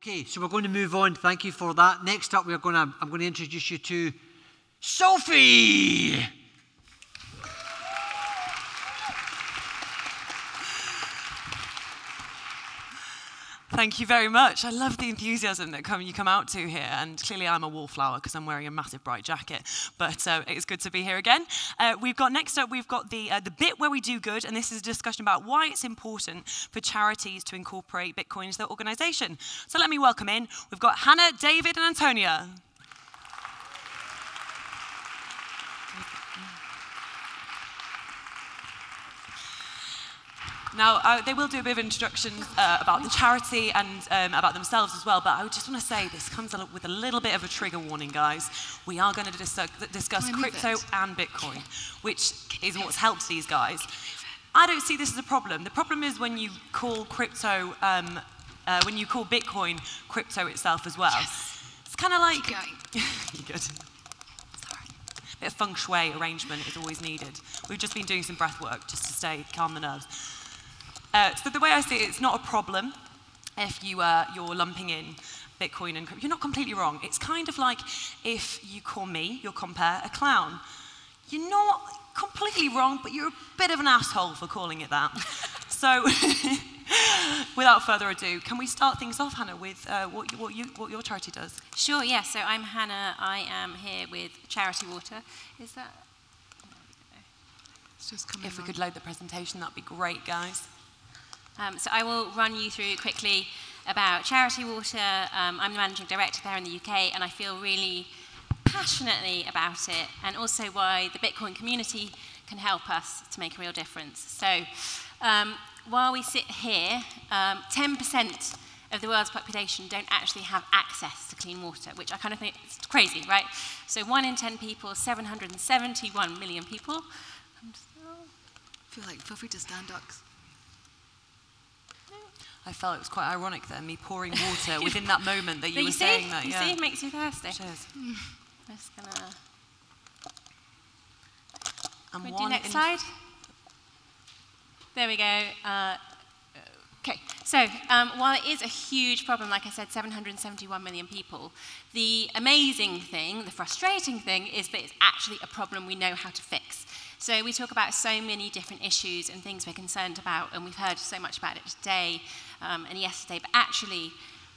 Okay, so we're going to move on. Thank you for that. Next up, I'm going to introduce you to Sophie. Thank you very much. I love the enthusiasm that you come out to here, and clearly I'm a wallflower because I'm wearing a massive bright jacket, but it's good to be here again. Next up, we've got the bit where we do good, and this is a discussion about why it's important for charities to incorporate Bitcoin into their organisation. So let me welcome in, we've got Hannah, David, and Antonia. Now, they will do a bit of introduction about the charity and about themselves as well, but I just want to say this comes with a little bit of a trigger warning, guys. We are going to discuss crypto and Bitcoin, which is what's helped these guys. I don't see this as a problem. The problem is when you call Bitcoin crypto itself as well. Yes. It's kind of like... Keep going. You're good. Sorry. A bit of feng shui arrangement is always needed. We've just been doing some breath work just to calm the nerves. So the way I see it, it's not a problem if you're lumping in Bitcoin and crypto. You're not completely wrong. It's kind of like if you call me, your compare, a clown. You're not completely wrong, but you're a bit of an asshole for calling it that. So without further ado, can we start things off, Hannah, with what your charity does? Sure, yeah. So I'm Hannah. I am here with Charity Water. Is that... It's just coming if we could load the presentation, that'd be great, guys. So I will run you through quickly about Charity Water. I'm the managing director there in the UK, and I feel really passionately about it, and also why the Bitcoin community can help us to make a real difference. So while we sit here, 10% of the world's population don't actually have access to clean water, which I kind of think is crazy, right? So 1 in 10 people, 771 million people. Feel free to stand up. I felt it was quite ironic then, me pouring water within that moment that you were saying that. You see, it makes you thirsty. Cheers. Just gonna... we do next slide? There we go. Okay, so while it is a huge problem, like I said, 771 million people, the amazing thing, the frustrating thing, is that it's actually a problem we know how to fix. So we talk about so many different issues and things we're concerned about, and we've heard so much about it today and yesterday, but actually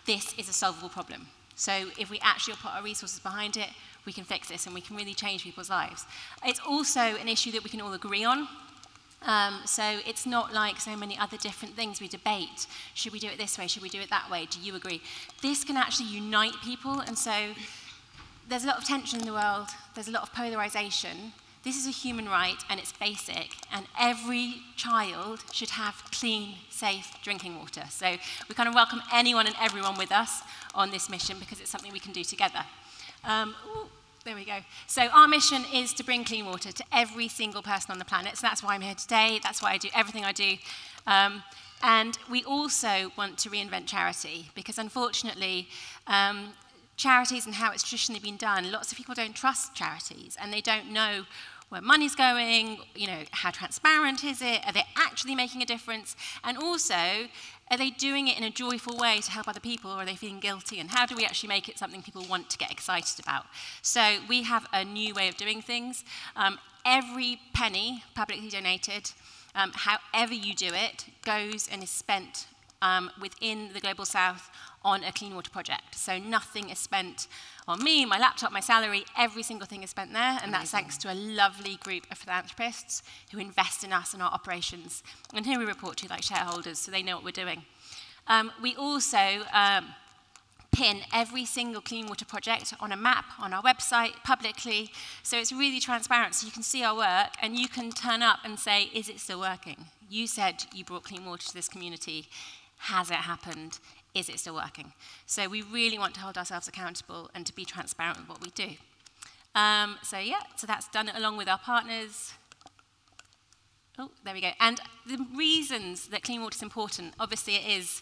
this is a solvable problem. So if we actually put our resources behind it, we can fix this and we can really change people's lives. It's also an issue that we can all agree on. So it's not like so many other different things we debate. Should we do it this way? Should we do it that way? Do you agree? This can actually unite people, and so there's a lot of tension in the world. There's a lot of polarization. This is a human right, and it's basic, and every child should have clean, safe drinking water. So we kind of welcome anyone and everyone with us on this mission because it's something we can do together. There we go. So our mission is to bring clean water to every single person on the planet. So that's why I'm here today. That's why I do everything I do. And we also want to reinvent charity because, unfortunately, charities and how it's traditionally been done, lots of people don't trust charities and they don't know where money's going, how transparent is it, are they actually making a difference, and also, are they doing it in a joyful way to help other people, or are they feeling guilty, and how do we actually make it something people want to get excited about? So we have a new way of doing things. Every penny publicly donated, however you do it, goes and is spent within the Global South on a clean water project. So nothing is spent on me, my laptop, my salary, every single thing is spent there, and that's thanks to a lovely group of philanthropists who invest in us and our operations, and who we report to like shareholders, so they know what we're doing. We also pin every single clean water project on a map on our website publicly, so it's really transparent, so you can see our work, and you can turn up and say, is it still working? You said you brought clean water to this community. Has it happened? Is it still working? So we really want to hold ourselves accountable and to be transparent with what we do. So that's done along with our partners. Oh, there we go. And the reasons that clean water is important, obviously it is,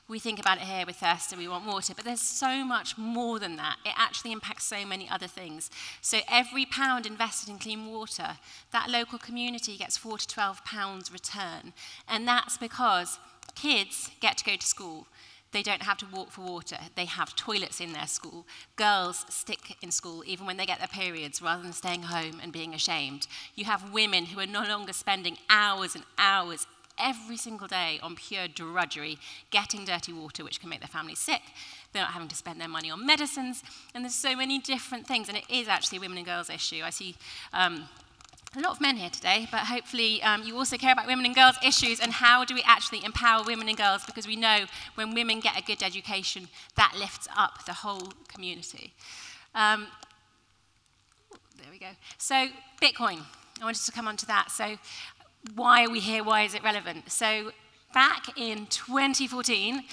we think about it here with thirst and we want water, but there's so much more than that. It actually impacts so many other things. So every pound invested in clean water, that local community gets £4 to £12 return. And that's because kids get to go to school. They don't have to walk for water. They have toilets in their school. Girls stick in school even when they get their periods rather than staying home and being ashamed. You have women who are no longer spending hours and hours every single day on pure drudgery, getting dirty water, which can make their families sick. They're not having to spend their money on medicines. And there's so many different things. And it is actually a women and girls issue. I see a lot of men here today, but hopefully you also care about women and girls issues and how do we actually empower women and girls, because we know when women get a good education, that lifts up the whole community. There we go. So Bitcoin, I wanted to come on to that. So why are we here? Why is it relevant? So back in 2014,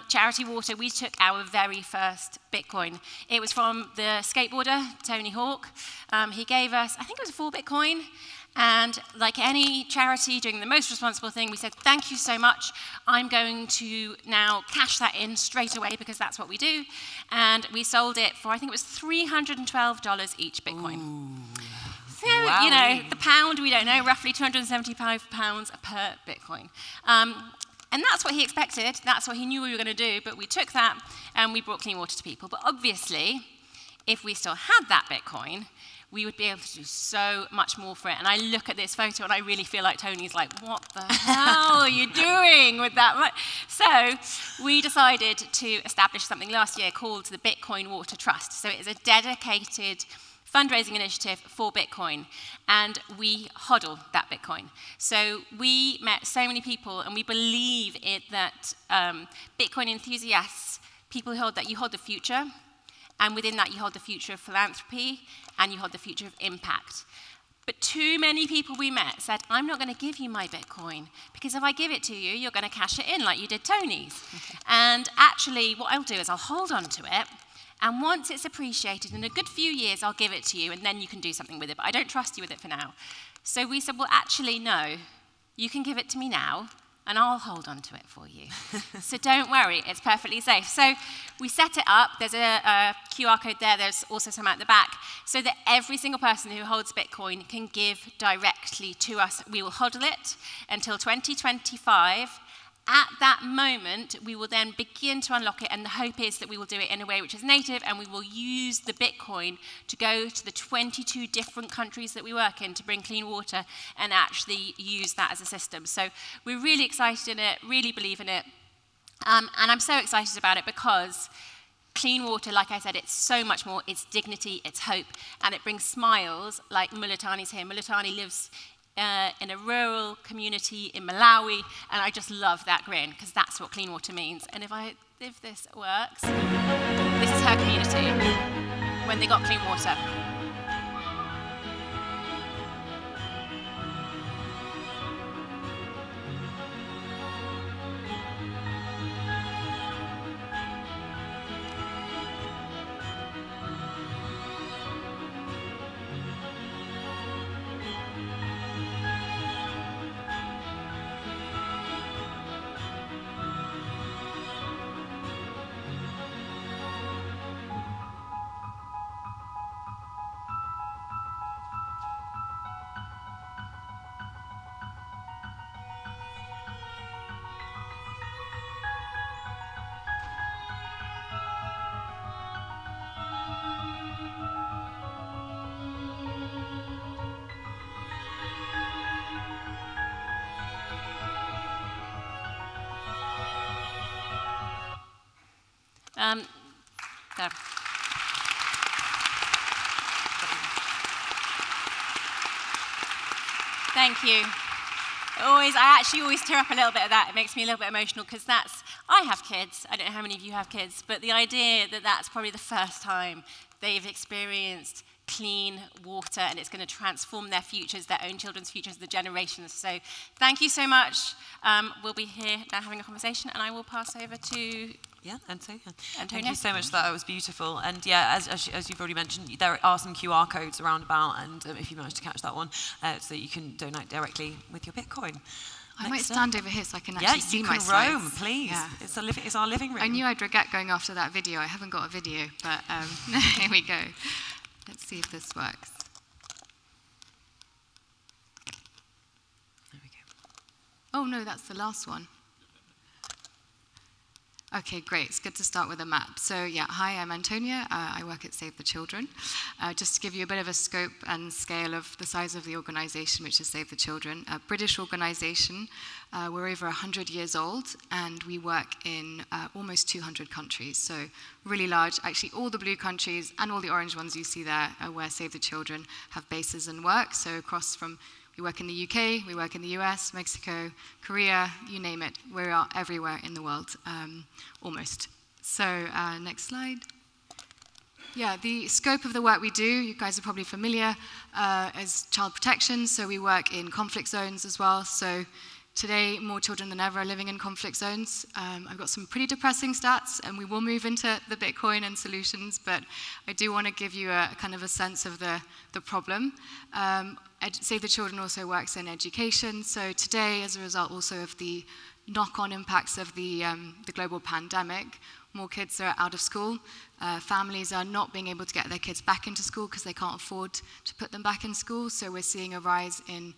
Charity Water, we took our very first Bitcoin. It was from the skateboarder, Tony Hawk. He gave us, I think it was 4 Bitcoin. And like any charity doing the most responsible thing, we said, thank you so much. I'm going to now cash that in straight away because that's what we do. And we sold it for, I think it was $312 each Bitcoin. Ooh. So, wow. You know, the pound, we don't know, roughly £275 per Bitcoin. And that's what he expected. That's what he knew we were going to do. But we took that and we brought clean water to people. But obviously, if we still had that Bitcoin, we would be able to do so much more for it. And I look at this photo and I really feel like Tony's like, what the hell are you doing with that? So we decided to establish something last year called the Bitcoin Water Trust. So it is a dedicated fundraising initiative for Bitcoin, and we hodl that Bitcoin. So we met so many people, and we believe that Bitcoin enthusiasts, people who hold that you hold the future, and within that you hold the future of philanthropy, and you hold the future of impact. But too many people we met said, I'm not going to give you my Bitcoin, because if I give it to you, you're going to cash it in like you did Tony's. Okay. And actually, what I'll do is I'll hold on to it, and once it's appreciated, in a good few years, I'll give it to you, and then you can do something with it. But I don't trust you with it for now. So we said, well, actually, no. You can give it to me now, and I'll hold on to it for you. So don't worry, it's perfectly safe. So we set it up. There's a QR code there. There's also some at the back, so that every single person who holds Bitcoin can give directly to us. We will hodl it until 2025. At that moment, we will then begin to unlock it, and the hope is that we will do it in a way which is native, and we will use the Bitcoin to go to the 22 different countries that we work in to bring clean water and actually use that as a system. So we're really excited in it, really believe in it, and I'm so excited about it because clean water, like I said, it's so much more. It's dignity, it's hope, and it brings smiles like Mulatani's here. Mulatani lives in a rural community in Malawi, and I just love that grin because that's what clean water means. And if this works, this is her community when they got clean water. There. Thank you. I actually always tear up a little bit of that. It makes me a little bit emotional because I have kids. I don't know how many of you have kids, but the idea that that's probably the first time they've experienced clean water, and it's going to transform their futures, their own children's futures, the generations. So thank you so much. We'll be here now having a conversation, and I will pass over to Antonia. Thank you so much for that. It was beautiful. And yeah, as you've already mentioned, there are some QR codes around about, and if you managed to catch that one, so you can donate directly with your Bitcoin. I might stand over here so I can actually see my slides. Yeah, you can roam, please. Yeah. It's our living room. I knew I'd regret going after that video. I haven't got a video, but here we go. Let's see if this works. There we go. Oh no, that's the last one. Okay, great. It's good to start with a map. So yeah, hi, I'm Antonia. I work at Save the Children. Just to give you a bit of a scope and scale of the size of the organization, which is Save the Children, a British organization. We're over 100 years old, and we work in almost 200 countries. So really large. Actually, all the blue countries and all the orange ones you see there are where Save the Children have bases and work. So across from we work in the UK, we work in the US, Mexico, Korea, you name it. We are everywhere in the world, almost. So next slide. Yeah, the scope of the work we do, you guys are probably familiar, is child protection. So we work in conflict zones as well. So today, more children than ever are living in conflict zones. I've got some pretty depressing stats, and we will move into the Bitcoin and solutions, but I do want to give you a kind of a sense of the problem. Save the Children also works in education. So today, as a result also of the knock-on impacts of the global pandemic, more kids are out of school. Families are not being able to get their kids back into school because they can't afford to put them back in school. So we're seeing a rise in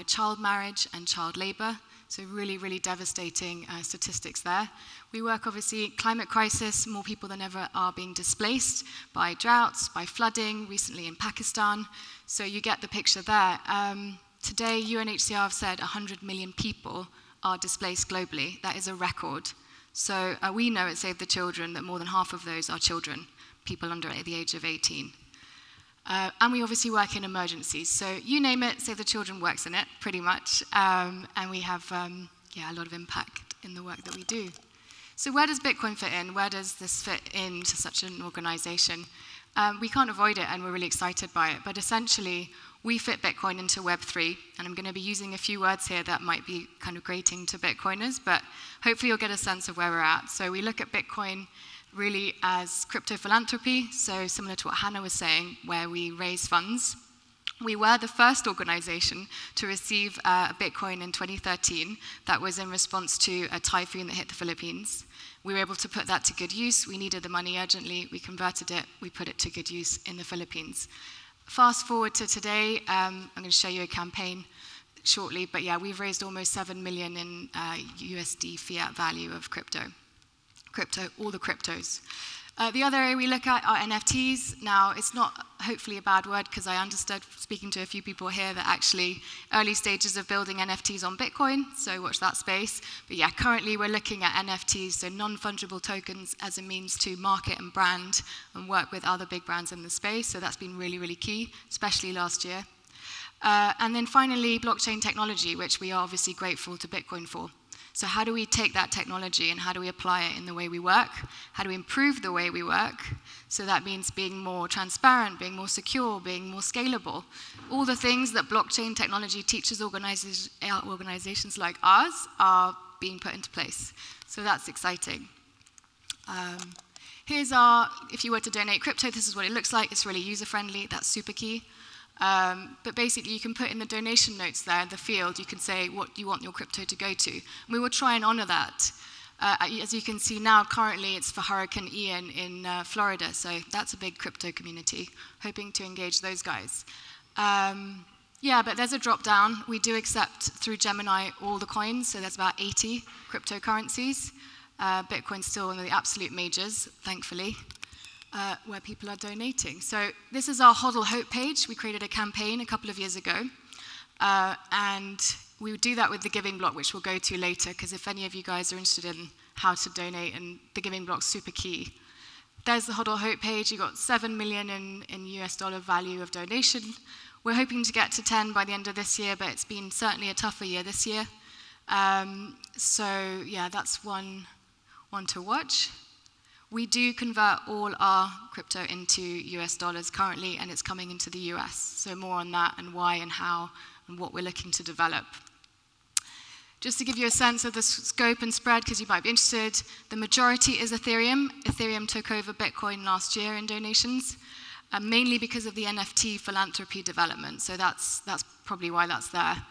child marriage and child labor. So really, really devastating statistics there. We work, obviously, climate crisis. More people than ever are being displaced by droughts, by flooding, recently in Pakistan. So you get the picture there. Today, UNHCR have said 100 million people are displaced globally. That is a record. So we know at Save the Children that more than half of those are children, people under the age of 18. And we obviously work in emergencies. So you name it, Save the Children works in it, pretty much. And we have a lot of impact in the work that we do. So where does Bitcoin fit in? Where does this fit into such an organization? We can't avoid it, and we're really excited by it. But essentially, we fit Bitcoin into Web3, and I'm going to be using a few words here that might be kind of grating to Bitcoiners, but hopefully you'll get a sense of where we're at. So we look at Bitcoin really as crypto philanthropy, so similar to what Hannah was saying, where we raise funds. We were the first organization to receive a Bitcoin in 2013 that was in response to a typhoon that hit the Philippines. We were able to put that to good use. We needed the money urgently. We converted it. We put it to good use in the Philippines. Fast forward to today, I'm going to show you a campaign shortly, but yeah, we've raised almost 7 million in USD fiat value of crypto, all the cryptos. The other area we look at are NFTs. Now, it's not hopefully a bad word, because I understood, speaking to a few people here, that actually early stages of building NFTs on Bitcoin, so watch that space. But yeah, currently we're looking at NFTs, so non-fungible tokens, as a means to market and brand and work with other big brands in the space. So that's been really, really key, especially last year. And then finally, blockchain technology, which we are obviously grateful to Bitcoin for. So how do we take that technology and how do we apply it in the way we work? How do we improve the way we work? So that means being more transparent, being more secure, being more scalable. All the things that blockchain technology teaches organizations like ours are being put into place. So that's exciting. Here's our, if you were to donate crypto, this is what it looks like. It's really user-friendly. That's super key. But basically, you can put in the donation notes there in the field, you can say what you want your crypto to go to. And we will try and honor that. As you can see now, currently it's for Hurricane Ian in Florida, so that's a big crypto community, hoping to engage those guys. Yeah, but there's a drop down. We do accept through Gemini all the coins, so there's about 80 cryptocurrencies. Bitcoin's still one of the absolute majors, thankfully. Where people are donating. So this is our HODL Hope page. We created a campaign a couple of years ago. And we would do that with the Giving Block, which we'll go to later, because if any of you guys are interested in how to donate, and the Giving Block's super key. There's the HODL Hope page. You got 7 million in US dollar value of donation. We're hoping to get to 10 by the end of this year, but it's been certainly a tougher year this year. So yeah, that's one to watch. We do convert all our crypto into US dollars currently, and it's coming into the US. So more on that and why and how and what we're looking to develop. Just to give you a sense of the scope and spread, because you might be interested, the majority is Ethereum. Ethereum took over Bitcoin last year in donations, mainly because of the NFT philanthropy development. So that's probably why that's there.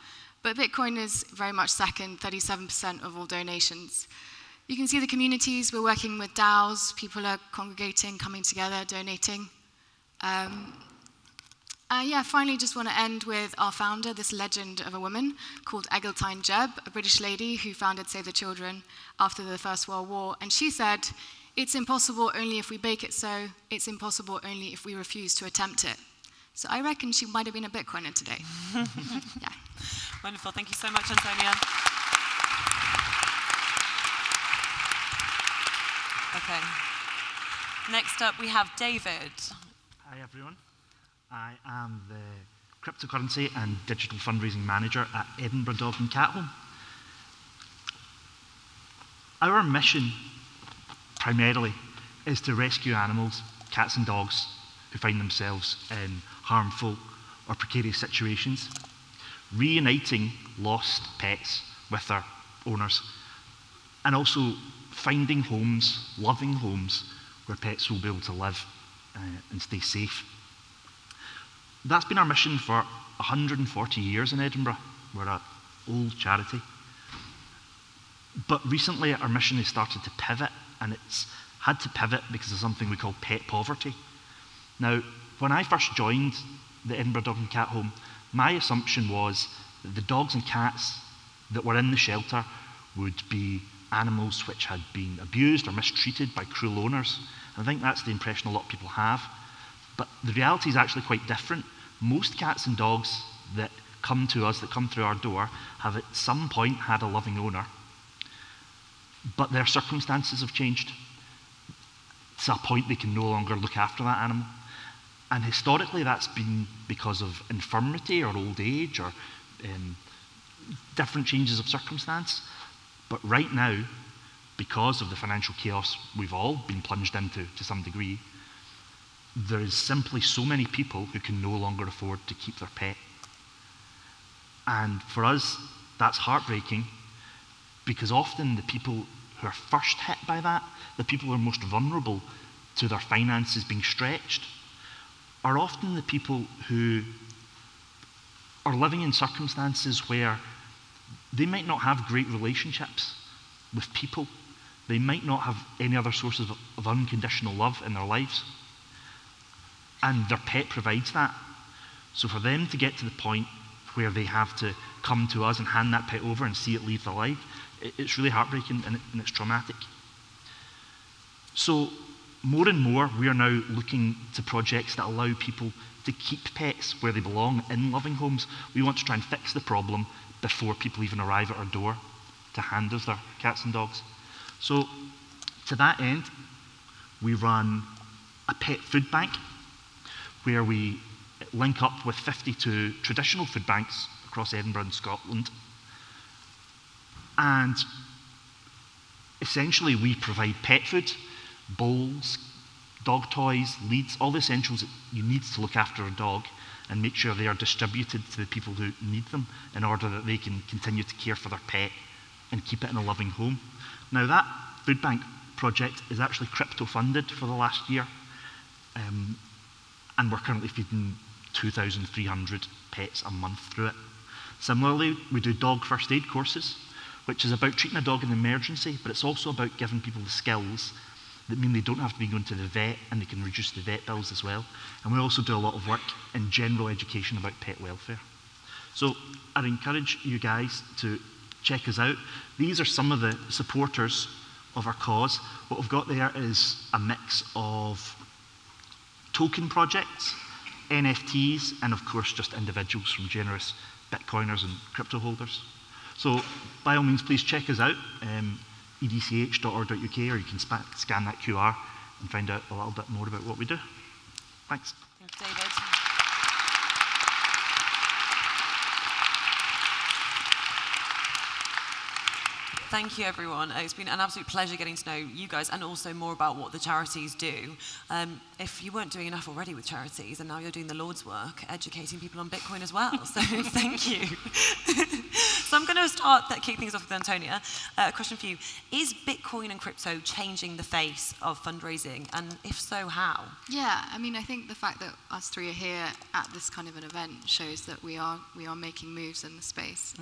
But Bitcoin is very much second, 37% of all donations. You can see the communities. We're working with DAOs. People are congregating, coming together, donating. And Finally, just want to end with our founder, this legend of a woman called Eglantine Jebb, a British lady who founded Save the Children after the First World War. And she said, "It's impossible only if we make it so. It's impossible only if we refuse to attempt it." So I reckon she might have been a Bitcoiner today. Yeah. Wonderful. Thank you so much, Antonia. Okay. Next up, we have David. Hi, everyone. I am the cryptocurrency and digital fundraising manager at Edinburgh Dog and Cat Home. Our mission, primarily, is to rescue animals, cats and dogs, who find themselves in harmful or precarious situations, reuniting lost pets with their owners, and also finding homes, loving homes, where pets will be able to live and stay safe. That's been our mission for 140 years in Edinburgh. We're an old charity. But recently our mission has started to pivot, and it's had to pivot because of something we call pet poverty. Now, when I first joined the Edinburgh Dog and Cat Home, my assumption was that the dogs and cats that were in the shelter would be animals which had been abused or mistreated by cruel owners. And I think that's the impression a lot of people have. But the reality is actually quite different. Most cats and dogs that come to us, that come through our door, have at some point had a loving owner, but their circumstances have changed to a point they can no longer look after that animal. And historically that's been because of infirmity or old age or different changes of circumstance. But right now, because of the financial chaos we've all been plunged into to some degree, there is simply so many people who can no longer afford to keep their pet. And for us, that's heartbreaking, because often the people who are first hit by that, the people who are most vulnerable to their finances being stretched, are often the people who are living in circumstances where they might not have great relationships with people. They might not have any other sources of unconditional love in their lives. And their pet provides that. So for them to get to the point where they have to come to us and hand that pet over and see it leave their life, it's really heartbreaking and it's traumatic. So more and more, we are now looking to projects that allow people to keep pets where they belong in loving homes. We want to try and fix the problem before people even arrive at our door to hand us their cats and dogs. So to that end, we run a pet food bank where we link up with 52 traditional food banks across Edinburgh and Scotland. And essentially we provide pet food, bowls, dog toys, leads, all the essentials that you need to look after a dog, and make sure they are distributed to the people who need them in order that they can continue to care for their pet and keep it in a loving home. Now that food bank project is actually crypto funded for the last year. And we're currently feeding 2,300 pets a month through it. Similarly, we do dog first aid courses, which is about treating a dog in an emergency, but it's also about giving people the skills that mean they don't have to be going to the vet, and they can reduce the vet bills as well. And we also do a lot of work in general education about pet welfare. So I'd encourage you guys to check us out. These are some of the supporters of our cause. What we've got there is a mix of token projects, NFTs, and of course just individuals from generous Bitcoiners and crypto holders. So by all means, please check us out, edch.org.uk, or you can scan that QR and find out a little bit more about what we do. Thanks. Thanks, David. Thank you, everyone. It's been an absolute pleasure getting to know you guys and also more about what the charities do. If you weren't doing enough already with charities, and now you're doing the Lord's work, educating people on Bitcoin as well. So thank you. So I'm going to kick things off with Antonia. A question for you. Is Bitcoin and crypto changing the face of fundraising? And if so, how? Yeah, I mean, I think the fact that us three are here at this kind of an event shows that we are making moves in the space.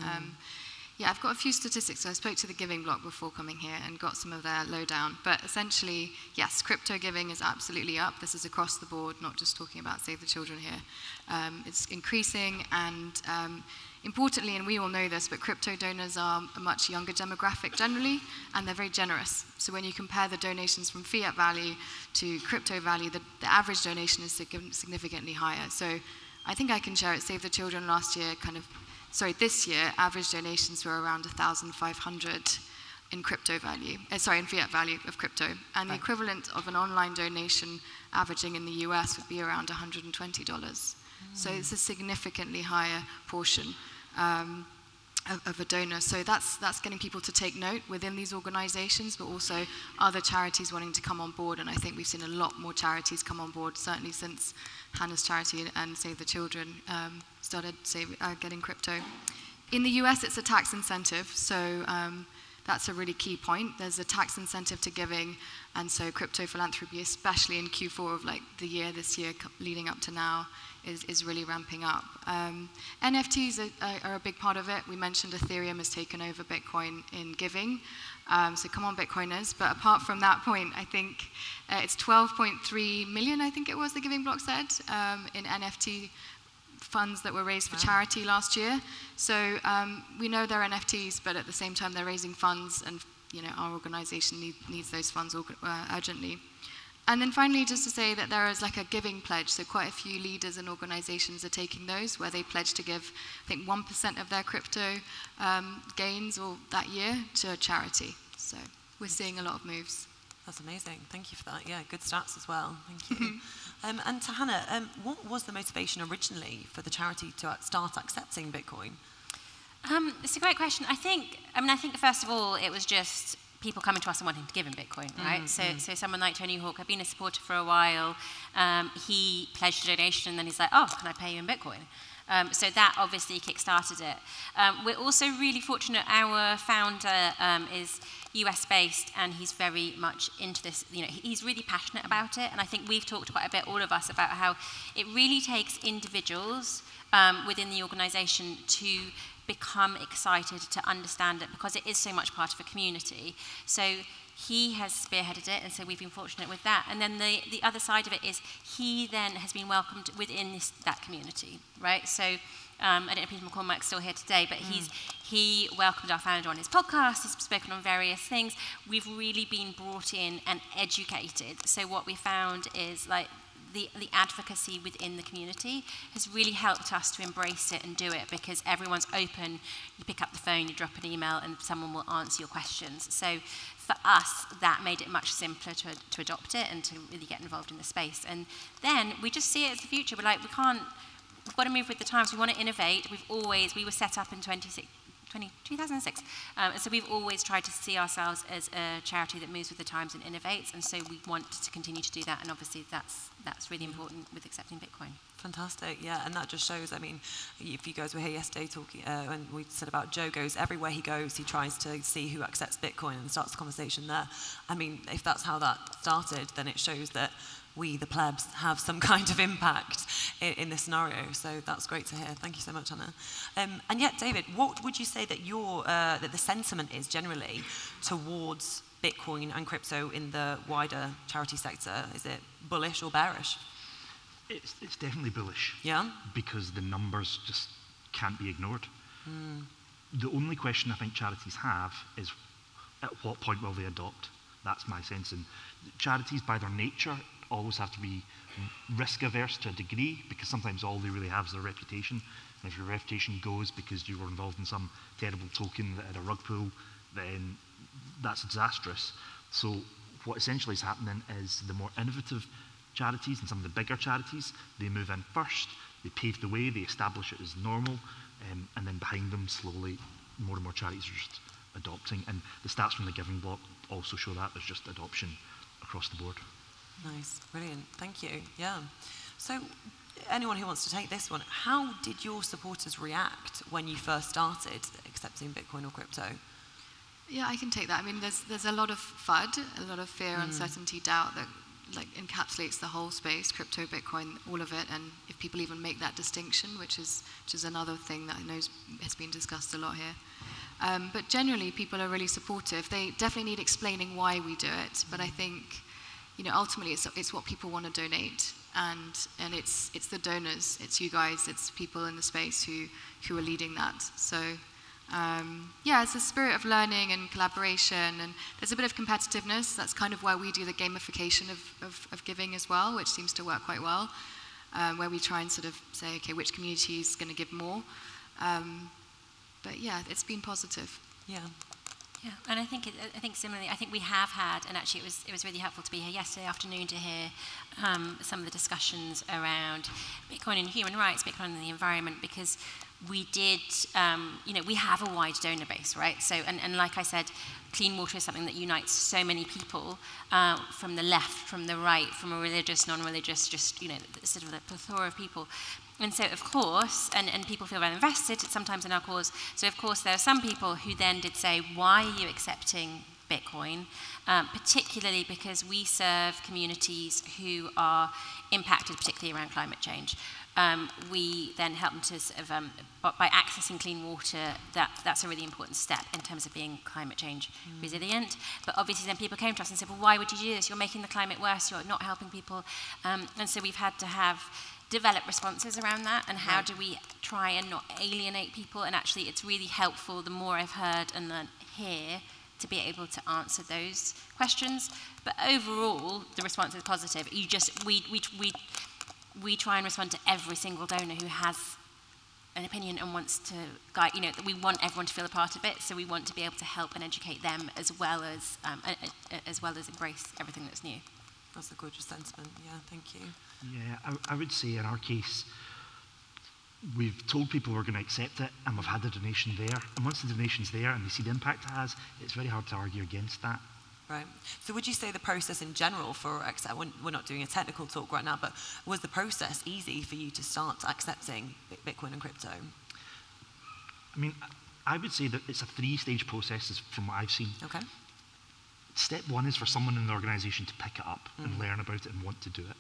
Yeah, I've got a few statistics. So I spoke to the Giving Block before coming here and got some of their lowdown. But essentially, yes, crypto giving is absolutely up. This is across the board, not just talking about Save the Children here. It's increasing, and importantly, and we all know this, but crypto donors are a much younger demographic generally, and they're very generous. So when you compare the donations from fiat value to crypto value, the average donation is significantly higher. So I think I can share it. Save the Children last year this year, average donations were around 1,500 in crypto value, in fiat value of crypto. And the equivalent of an online donation averaging in the US would be around $120. So it's a significantly higher portion of a donor. So that's getting people to take note within these organizations, but also other charities wanting to come on board. And I think we've seen a lot more charities come on board, certainly since Hannah's charity and Save the Children started getting crypto. In the US, it's a tax incentive, so that's a really key point. There's a tax incentive to giving, and so crypto philanthropy, especially in Q4 of the year, this year leading up to now, is really ramping up. NFTs are a big part of it. We mentioned Ethereum has taken over Bitcoin in giving. So come on, Bitcoiners. But apart from that point, I think it's 12.3 million, I think it was, the Giving Block said, in NFT funds that were raised for charity last year. So we know they're NFTs, but at the same time, they're raising funds, and our organization needs those funds urgently. And then finally, just to say that there is a giving pledge. So quite a few leaders and organizations are taking those, where they pledge to give, I think, 1% of their crypto gains that year to a charity. So we're seeing a lot of moves. That's amazing. Thank you for that. Yeah, good stats as well. Thank you. And to Hannah, what was the motivation originally for the charity to start accepting Bitcoin? It's a great question. I think first of all, it was just people coming to us and wanting to give in Bitcoin, right? So someone like Tony Hawk had been a supporter for a while. He pledged a donation, and then he's like, oh, can I pay you in Bitcoin? So that obviously kick-started it. We're also really fortunate. Our founder is US-based, and he's very much into this. He's really passionate about it, and I think we've talked quite a bit, all of us, about how it really takes individuals within the organisation to become excited to understand it, because it is so much part of a community. So he has spearheaded it, and so we've been fortunate with that. And then the other side of it is he then has been welcomed within that community, right? So I don't know if Peter McCormack's still here today, but he welcomed our founder on his podcast. He's spoken on various things. We've really been brought in and educated. So what we found is the advocacy within the community has really helped us to embrace it and do it, because everyone's open. You pick up the phone, you drop an email, and someone will answer your questions. So for us, that made it much simpler to adopt it and to really get involved in the space. And then we just see it as the future. We're like, we've got to move with the times. We want to innovate. We were set up in 2006. And so we've always tried to see ourselves as a charity that moves with the times and innovates, and so we want to continue to do that, and obviously that's really important with accepting Bitcoin. Fantastic, yeah, and that just shows, if you guys were here yesterday talking, when we said about Joe goes, everywhere he goes, he tries to see who accepts Bitcoin and starts a conversation there. If that's how that started, then it shows that we, the plebs, have some kind of impact in this scenario. So that's great to hear. Thank you so much, Hannah. And yet, David, what would you say that that the sentiment is generally towards Bitcoin and crypto in the wider charity sector? Is it bullish or bearish? It's definitely bullish. Yeah? Because the numbers just can't be ignored. The only question I think charities have is, at what point will they adopt? That's my sense. And charities, by their nature, always have to be risk averse to a degree, because sometimes all they really have is their reputation. And if your reputation goes because you were involved in some terrible token at a rug pull, then that's disastrous. So what essentially is happening is the more innovative charities and some of the bigger charities, they move in first, they pave the way, they establish it as normal, and then behind them slowly more and more charities are just adopting. And the stats from the Giving Block also show that there's just adoption across the board. Nice, brilliant, thank you. Yeah. So anyone who wants to take this one, how did your supporters react when you first started accepting Bitcoin or crypto? Yeah, I can take that. There's a lot of FUD, a lot of fear, uncertainty, doubt that encapsulates the whole space, crypto, Bitcoin, all of it. And if people even make that distinction, which is another thing that I know has been discussed a lot here. But generally, people are really supportive. They definitely need explaining why we do it. But I think, ultimately, it's what people want to donate, and it's the donors, it's you guys, it's people in the space who are leading that. So, it's a spirit of learning and collaboration, and there's a bit of competitiveness. That's kind of why we do the gamification of giving as well, which seems to work quite well, where we try and sort of say, okay, which community is going to give more? But yeah, it's been positive. Yeah. Yeah, and I think similarly, I think we have had, and actually it was really helpful to be here yesterday afternoon to hear some of the discussions around Bitcoin and human rights, Bitcoin and the environment, because we did, we have a wide donor base, right? So, and like I said, clean water is something that unites so many people from the left, from the right, from a religious, non-religious, just, sort of the plethora of people. And so, of course, and people feel very invested sometimes in our cause. So, of course, there are some people who then did say, why are you accepting Bitcoin? Particularly because we serve communities who are impacted, particularly around climate change. We then help them to sort of, by accessing clean water, that's a really important step in terms of being climate change resilient. But obviously then people came to us and said, well, why would you do this? You're making the climate worse, you're not helping people. And so we've had to develop responses around that, and how do we try and not alienate people. And actually it's really helpful, the more I've heard and learned here, to be able to answer those questions. But overall, the response is positive. We try and respond to every single donor who has an opinion and wants to guide, we want everyone to feel a part of it, so we want to be able to help and educate them as well as embrace everything that's new. That's a gorgeous sentiment, yeah, thank you. Yeah, I would say in our case, we've told people we're going to accept it, and we've had the donation there, and once the donation's there and they see the impact it has, it's very hard to argue against that. Right. So would you say the process in general for accept, we're not doing a technical talk right now, but was the process easy for you to start accepting Bitcoin and crypto? I mean, I would say that it's a 3-stage process from what I've seen. Okay. Step 1 is for someone in the organisation to pick it up and learn about it and want to do it.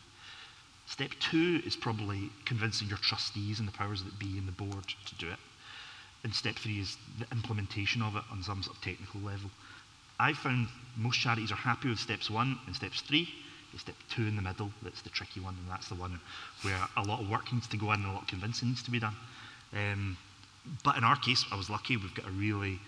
Step 2 is probably convincing your trustees and the powers that be in the board to do it. And step 3 is the implementation of it on some sort of technical level. I found most charities are happy with steps 1 and steps 3. It's step 2 in the middle that's the tricky one, and that's the one where a lot of work needs to go in and a lot of convincing needs to be done. But in our case, I was lucky. We've got a really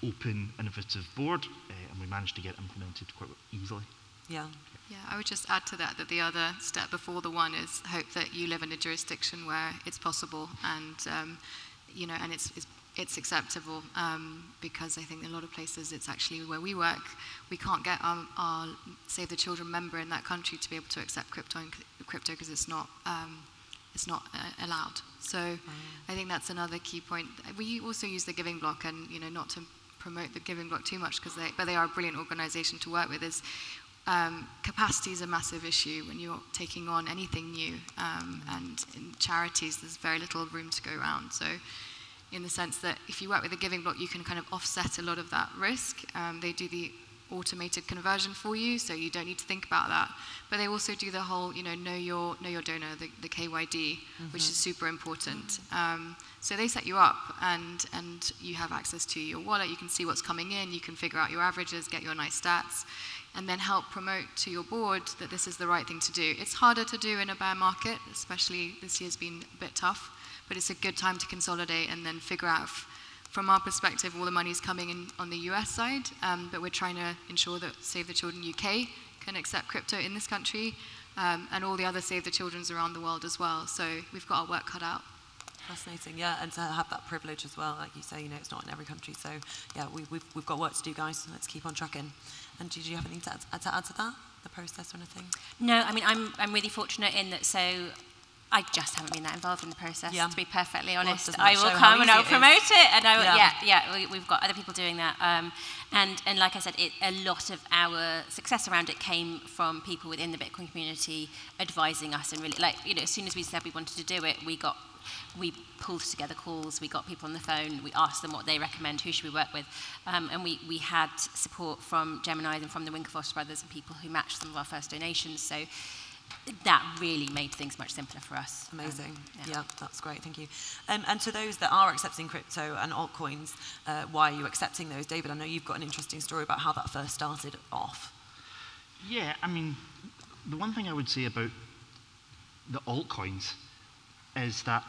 open, innovative board, and we managed to get it implemented quite easily. Yeah. Yeah, I would just add to that the other step before the one is hope that you live in a jurisdiction where it's possible and and it's acceptable, because I think in a lot of places it's actually where we work, we can't get our Save the Children member in that country to be able to accept crypto because it's not allowed. So I think that's another key point. We also use the Giving Block, and not to promote the Giving Block too much but they are a brilliant organisation to work with. Capacity is a massive issue when you're taking on anything new, and in charities there's very little room to go around. So in the sense that if you work with a Giving Block, you can kind of offset a lot of that risk. They do the automated conversion for you, so you don't need to think about that. But they also do the whole, know your donor, the KYD, which is super important. So they set you up, and you have access to your wallet. You can see what's coming in. You can figure out your averages, get your nice stats, and then help promote to your board that this is the right thing to do. It's harder to do in a bear market, especially this year's been a bit tough. But it's a good time to consolidate and then figure out, from our perspective, all the money is coming in on the US side, but we're trying to ensure that Save the Children UK can accept crypto in this country, and all the other Save the Children's around the world as well. So we've got our work cut out. Fascinating, yeah, and to have that privilege as well, like you say, it's not in every country. So yeah, we've got work to do, guys. Let's keep on trucking. And did you have anything to add to that, the process or anything? No, I mean I'm really fortunate in that. So I just haven't been that involved in the process, to be perfectly honest. I will come and I'll promote it, and I will, we've got other people doing that. And like I said, a lot of our success around it came from people within the Bitcoin community advising us, and really, as soon as we said we wanted to do it, we pulled together calls, we got people on the phone, we asked them what they recommend, who should we work with, and we had support from Gemini and from the Winklevoss brothers and people who matched some of our first donations. So that really made things much simpler for us. Amazing. Yeah, that's great. Thank you. And to those that are accepting crypto and altcoins, why are you accepting those? David, I know you've got an interesting story about how that first started off. Yeah, I mean, the one thing I would say about the altcoins is that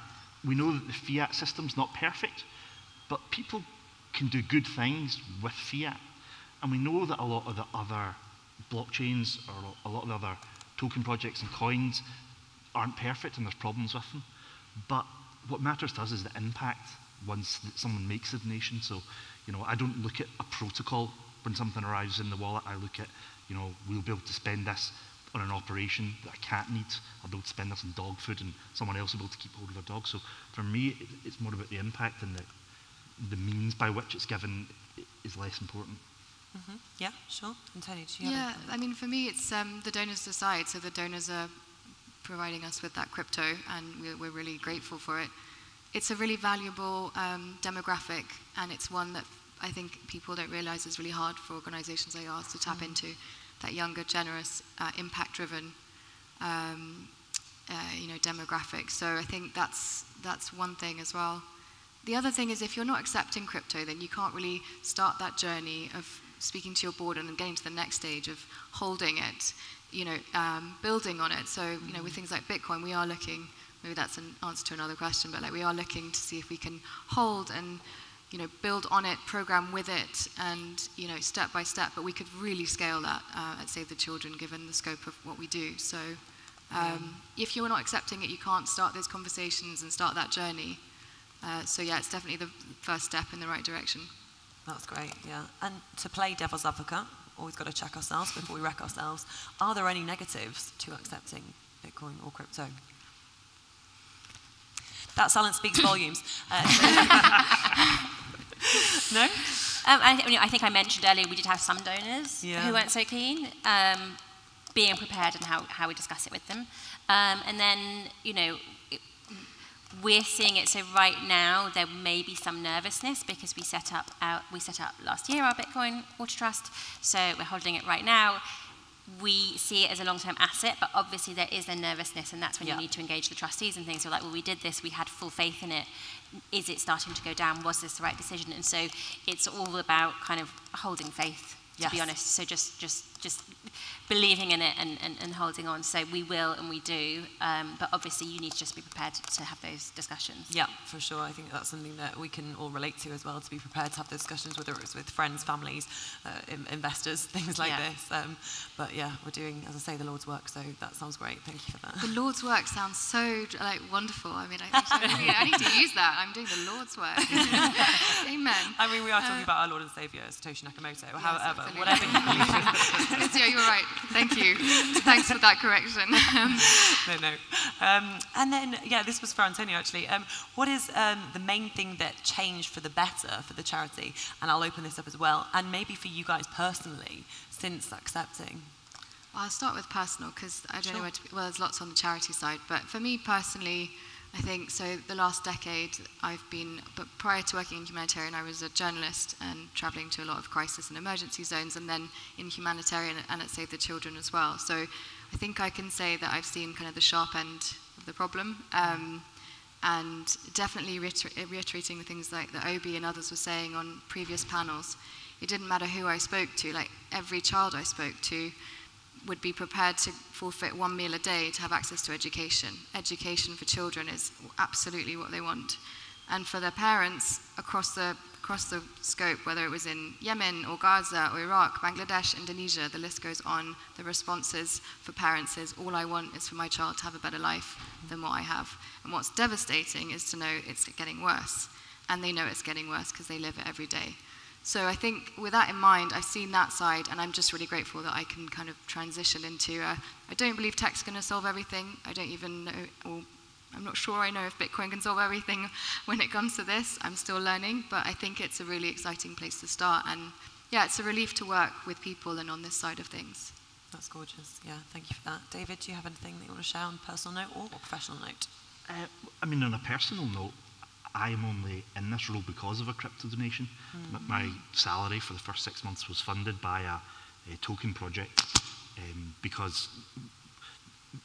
we know that the fiat system's not perfect, but people can do good things with fiat. And we know that a lot of the other blockchains or a lot of the other token projects and coins aren't perfect and there's problems with them. But what matters to us is the impact once someone makes a donation. So, I don't look at a protocol when something arrives in the wallet. I look at, we'll be able to spend this on an operation that a cat needs. I'll be able to spend this on dog food and someone else will be able to keep hold of their dog. So for me, it's more about the impact, and the means by which it's given is less important. Mm-hmm. Yeah, sure. And Tony, do you have anything? I mean, for me, it's the donors decide. So the donors are providing us with that crypto, and we're really grateful for it. It's a really valuable demographic, and it's one that I think people don't realize is really hard for organizations like ours to tap into. That younger, generous, impact-driven, demographic. So I think that's one thing as well. The other thing is, if you're not accepting crypto, then you can't really start that journey of speaking to your board and then getting to the next stage of holding it, building on it. So, with things like Bitcoin, we are looking, maybe that's an answer to another question, but we are looking to see if we can hold and, build on it, program with it, and, step by step. But we could really scale that at Save the Children, given the scope of what we do. So if you're not accepting it, you can't start those conversations and start that journey. It's definitely the first step in the right direction. That's great, yeah. And to play devil's advocate, always got to check ourselves before we wreck ourselves. Are there any negatives to accepting Bitcoin or crypto? That silence speaks volumes. No? I think I mentioned earlier we did have some donors who weren't so keen. Being prepared and how we discuss it with them. And then, we're seeing it. So right now there may be some nervousness because we set up last year our Bitcoin Water Trust. So we're holding it right now. We see it as a long-term asset, but obviously there is a nervousness, and that's when you need to engage the trustees and things. So we did this, we had full faith in it. Is it starting to go down? Was this the right decision? And so it's all about kind of holding faith, to be honest. So just believing in it and holding on. So we will and we do, but obviously you need to just be prepared to have those discussions. Yeah, for sure. I think that's something that we can all relate to as well, to be prepared to have those discussions, whether it's with friends, families, investors, things like this. But yeah, we're doing, as I say, the Lord's work, so that sounds great. Thank you for that. The Lord's work sounds so wonderful. I mean, I need to use that. I'm doing the Lord's work. Amen. I mean, we are talking about our Lord and Saviour, Satoshi Nakamoto, or however, whatever you believe in. Yeah, you're right. Thank you. Thanks for that correction. No. And then, this was for Antonio, actually. What is the main thing that changed for the better for the charity? And I'll open this up as well. And maybe for you guys personally, since accepting. Well, I'll start with personal, because I don't know where to be. Well, there's lots on the charity side. But for me personally, I think, so the last decade but prior to working in humanitarian, I was a journalist and traveling to a lot of crisis and emergency zones, and then in humanitarian and at Save the Children as well. So I think I can say that I've seen kind of the sharp end of the problem, and definitely reiterating the things like that Obi and others were saying on previous panels. It didn't matter who I spoke to, every child I spoke to would be prepared to forfeit one meal a day to have access to education. Education for children is absolutely what they want. And for their parents across the scope, whether it was in Yemen or Gaza or Iraq, Bangladesh, Indonesia, the list goes on. The responses for parents is, all I want is for my child to have a better life than what I have. And what's devastating is to know it's getting worse. And they know it's getting worse because they live it every day. So I think with that in mind, I've seen that side, and I'm just really grateful that I can kind of transition into, I don't believe tech's going to solve everything. I don't even know, or I'm not sure I know if Bitcoin can solve everything when it comes to this. I'm still learning, but I think it's a really exciting place to start. And it's a relief to work with people and on this side of things. That's gorgeous. Yeah, thank you for that. David, do you have anything that you want to share on a personal note or professional note? I mean, on a personal note, I am only in this role because of a crypto donation. My salary for the first 6 months was funded by a token project, because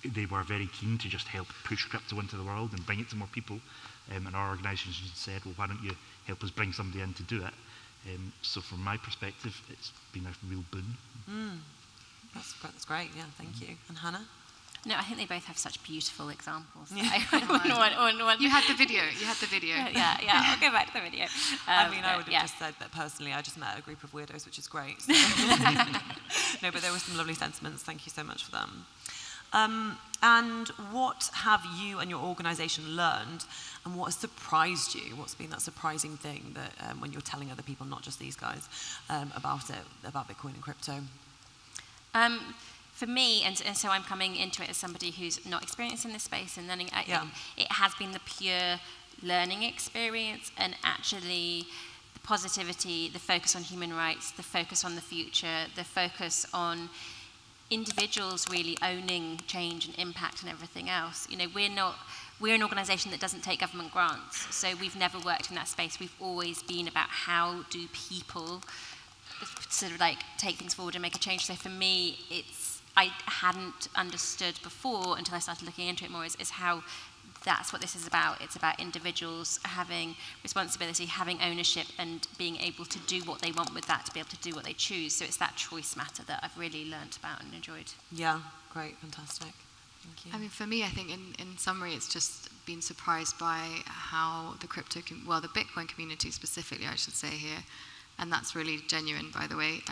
they were very keen to just help push crypto into the world and bring it to more people. And our organisation said, well, why don't you help us bring somebody in to do it? So from my perspective, it's been a real boon. That's great, yeah, thank you. And Hannah? No, I think they both have such beautiful examples. Yeah. I wouldn't want. You had the video. Yeah, I'll go back to the video. I would have just said that personally, I just met a group of weirdos, which is great. So. No, but there were some lovely sentiments. Thank you so much for them. And what have you and your organisation learned, and what has surprised you? What's been that surprising thing that when you're telling other people, not just these guys, about Bitcoin and crypto? For me, and so I'm coming into it as somebody who's not experienced in this space and learning, it has been the pure learning experience, and actually the positivity, the focus on human rights, the focus on the future, the focus on individuals really owning change and impact and everything else. You know, we're an organisation that doesn't take government grants, so we've never worked in that space. We've always been about how do people sort of like take things forward and make a change. So for me, I hadn't understood before until I started looking into it more is how that's what this is about. It's about individuals having responsibility, having ownership, and being able to do what they want with that, to be able to do what they choose. So it's that choice matter that I've really learnt about and enjoyed. Yeah, great, fantastic. Thank you. I mean, for me, I think in summary, it's just been surprised by how the the Bitcoin community specifically, I should say here, and that's really genuine, by the way,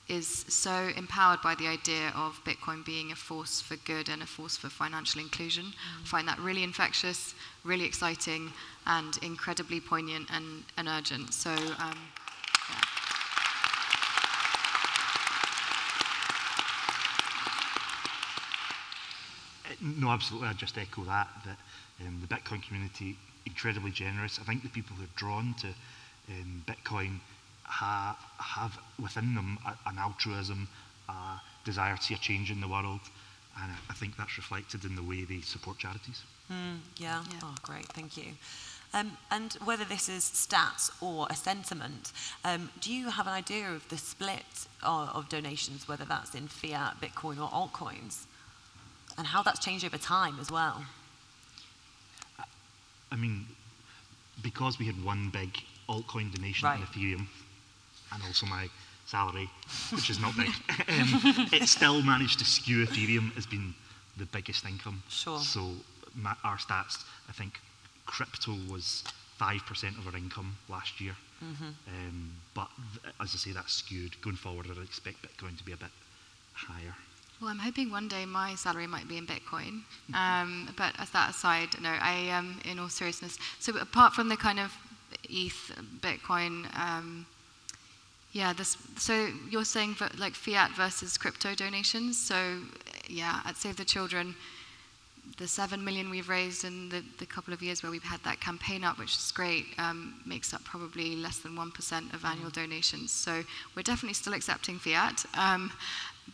is so empowered by the idea of Bitcoin being a force for good and a force for financial inclusion. I find that really infectious, really exciting, and incredibly poignant and urgent. So, yeah. No, absolutely. I'd just echo that the Bitcoin community, incredibly generous. I think the people who are drawn to Bitcoin have within them an altruism, a desire to see a change in the world, and I think that's reflected in the way they support charities. Yeah. Oh, great, thank you. And whether this is stats or a sentiment, do you have an idea of the split of donations, whether that's in fiat, Bitcoin or altcoins, and how that's changed over time as well? I mean, because we had one big altcoin donation in Ethereum, and also my salary, which is not big, it still managed to skew Ethereum as being the biggest income. Sure. So our stats, I think crypto was 5% of our income last year. But as I say, that's skewed. Going forward, I'd expect Bitcoin to be a bit higher. Well, I'm hoping one day my salary might be in Bitcoin. But as that aside, no, in all seriousness, so apart from the kind of ETH, Bitcoin, so you're saying like fiat versus crypto donations. So yeah, at Save the Children, the 7 million we've raised in the couple of years where we've had that campaign up, which is great, makes up probably less than 1% of annual donations. So we're definitely still accepting fiat.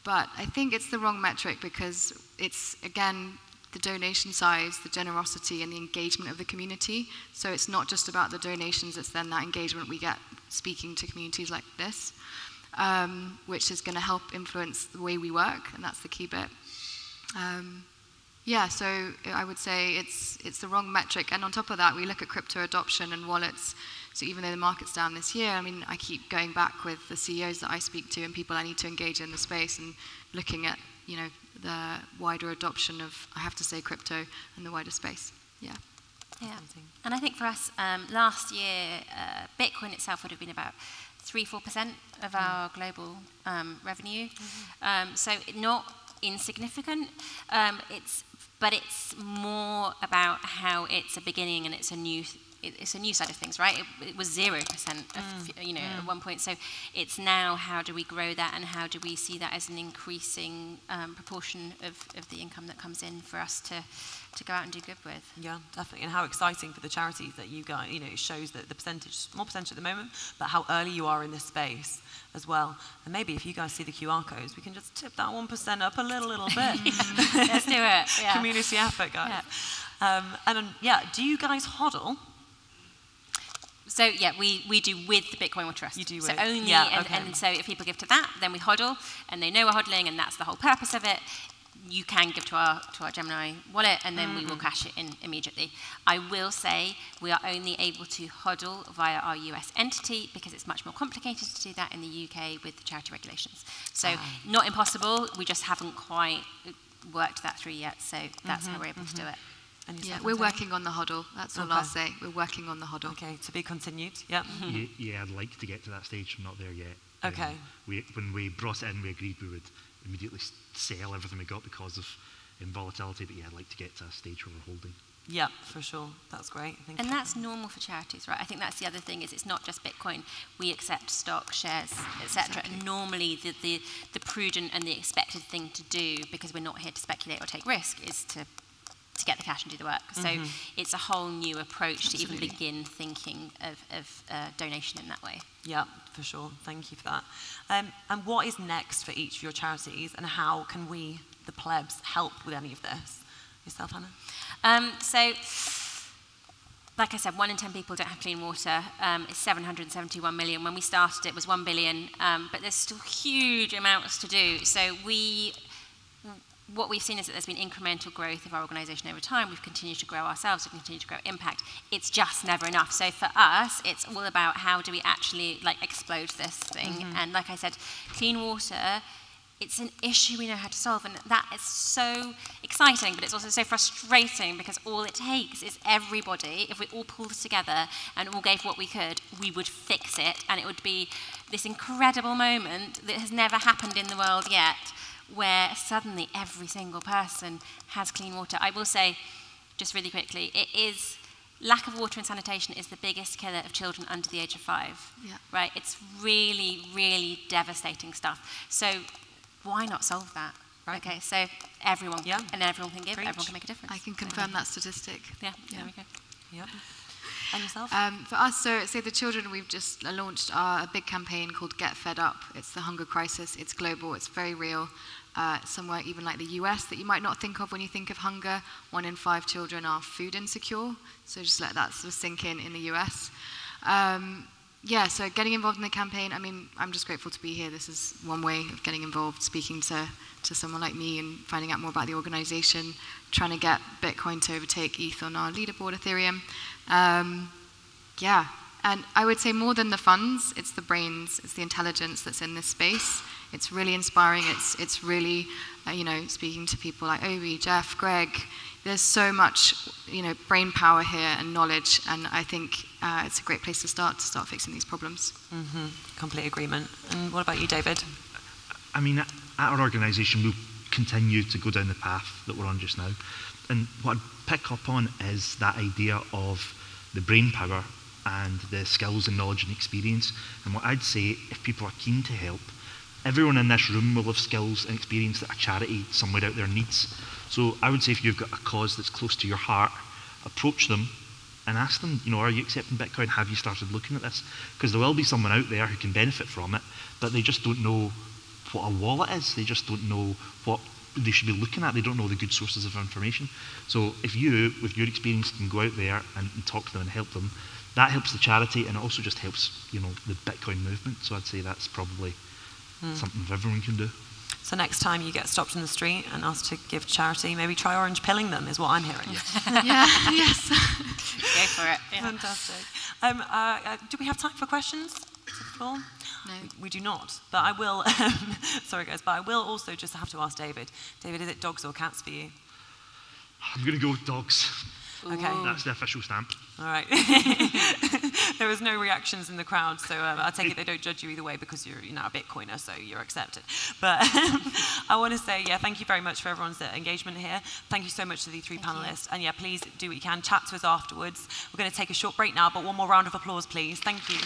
But I think it's the wrong metric because it's, again, the donation size, the generosity, and the engagement of the community. So it's not just about the donations, it's then that engagement we get speaking to communities like this, which is going to help influence the way we work, and that's the key bit. So I would say it's the wrong metric. And on top of that, we look at crypto adoption and wallets. So even though the market's down this year, I mean, I keep going back with the CEOs that I speak to and people I need to engage in the space and looking at, the wider adoption of, I have to say, crypto and the wider space. Yeah. Yeah. And I think for us, last year, Bitcoin itself would have been about 3-4% of our global revenue. So not insignificant. But it's more about how it's a beginning and it's a new side of things, right? It was 0% at one point. So it's now, how do we grow that, and how do we see that as an increasing proportion of the income that comes in for us to go out and do good with? Yeah, definitely. And how exciting for the charities that you guys, it shows that the small percentage at the moment, but how early you are in this space as well. And maybe if you guys see the QR codes, we can just tip that 1% up a little bit. Let's do it. Yeah. Community effort, guys. Yeah. Do you guys hodl? So yeah, we do with the Bitcoin Water Trust. You do with, so only, yeah, okay. And so if people give to that, then we hodl, and they know we're hodling, and that's the whole purpose of it. you can give to our Gemini wallet, and then we will cash it in immediately. I will say we are only able to hodl via our US entity because it's much more complicated to do that in the UK with the charity regulations. So not impossible, we just haven't quite worked that through yet, so that's how we're able to do it. Yeah, we're working on the hodl. That's all I'll say. We're working on the hodl. Okay, to be continued. Yep. Yeah, I'd like to get to that stage. I'm not there yet. Okay. When we brought it in, we agreed we would immediately sell everything we got because of volatility. But yeah, I'd like to get to a stage where we're holding. Yeah, for sure. That's great. And that's normal for charities, right? I think that's the other thing, is it's not just Bitcoin. We accept stock, shares, etc. Exactly. And normally the prudent and the expected thing to do, because we're not here to speculate or take risk, is to get the cash and do the work. So it's a whole new approach to even begin thinking of donation in that way. Yeah, for sure. Thank you for that. And what is next for each of your charities, and how can we, the plebs, help with any of this? Yourself, Hannah? So, like I said, 1 in 10 people don't have clean water. It's 771 million. When we started, it was 1 billion, but there's still huge amounts to do. So what we've seen is that there's been incremental growth of our organisation over time. We've continued to grow ourselves, we've continued to grow impact. It's just never enough. So for us, it's all about how do we actually explode this thing. And like I said, clean water, it's an issue we know how to solve, and that is so exciting, but it's also so frustrating, because all it takes is everybody, if we all pulled together and all gave what we could, we would fix it, and it would be this incredible moment that has never happened in the world yet, where suddenly every single person has clean water. I will say, just really quickly, lack of water and sanitation is the biggest killer of children under the age of 5. Yeah. Right? It's really, really devastating stuff. So why not solve that? Right. Okay, so everyone, and everyone can give, everyone can make a difference. I can confirm that statistic. Yeah, there we go. Yep. And yourself? For us, so Save the Children, we've just launched a big campaign called Get Fed Up. It's the hunger crisis. It's global. It's very real. Somewhere even like the US that you might not think of when you think of hunger. 1 in 5 children are food insecure. So just let that sort of sink in the US. So getting involved in the campaign, I mean, I'm just grateful to be here. This is one way of getting involved, speaking to someone like me and finding out more about the organization, trying to get Bitcoin to overtake ETH on our leaderboard, Ethereum. And I would say more than the funds, it's the brains, it's the intelligence that's in this space. It's really inspiring. It's really, speaking to people like Obi, Jeff, Greg. There's so much, brain power here and knowledge, and I think it's a great place to start fixing these problems. Complete agreement. And what about you, David? I mean, at our organisation, we'll continue to go down the path that we're on just now. And what I'd pick up on is that idea of the brain power and the skills and knowledge and experience. And what I'd say, if people are keen to help, everyone in this room will have skills and experience that a charity somewhere out there needs. So I would say, if you've got a cause that's close to your heart, approach them and ask them, are you accepting Bitcoin? Have you started looking at this? Because there will be someone out there who can benefit from it, but they just don't know what a wallet is. They just don't know what they should be looking at. They don't know the good sources of information. So if you, with your experience, can go out there and talk to them and help them, that helps the charity, and it also just helps, the Bitcoin movement. So I'd say that's probably something that everyone can do. So next time you get stopped in the street and asked to give charity, maybe try orange pilling them, is what I'm hearing. Yes. Go for it. Yeah. Fantastic. Do we have time for questions to the floor? No. We do not, but I will, sorry guys, but I will also just have to ask David. David, is it dogs or cats for you? I'm going to go with dogs. Okay. That's the official stamp. All right. There was no reactions in the crowd, so I take it they don't judge you either way because you're now a Bitcoiner, so you're accepted. But I want to say, thank you very much for everyone's engagement here. Thank you so much to the 3 panelists. And please do what you can. Chat to us afterwards. We're going to take a short break now, but one more round of applause, please. Thank you.